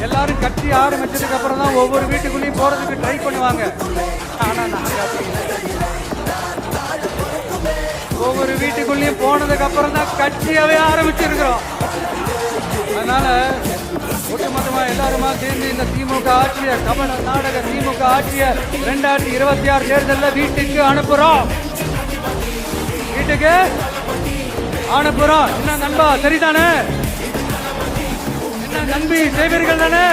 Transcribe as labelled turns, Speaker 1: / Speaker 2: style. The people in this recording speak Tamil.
Speaker 1: எல்லாரும் கட்சி ஆரம்பிச்சதுக்கு அப்புறம் தான் ஒவ்வொரு வீட்டுக்குள்ளேயும் போறதுக்கு ட்ரை பண்ணுவாங்க. ஆனா நாங்க ஒவ்வொரு வீட்டுக்குள்ளேயும் போனதுக்கு அப்புறம் தான் கட்சியாவே ஆரம்பிச்சிருக்கிறோம். அதனால ஒட்டுமொத்தமா எல்லாருமா சேர்ந்து இந்த திமுக ஆட்சியை, தமிழ்நாடக திமுக ஆட்சியை 2026 தேர்தலில் வீட்டுக்கு அனுப்புறோம். வீட்டுக்கு அனுப்புறோம். என்ன நண்பா, சரிதானே? என்ன நம்பி செய்வீர்கள் தானே?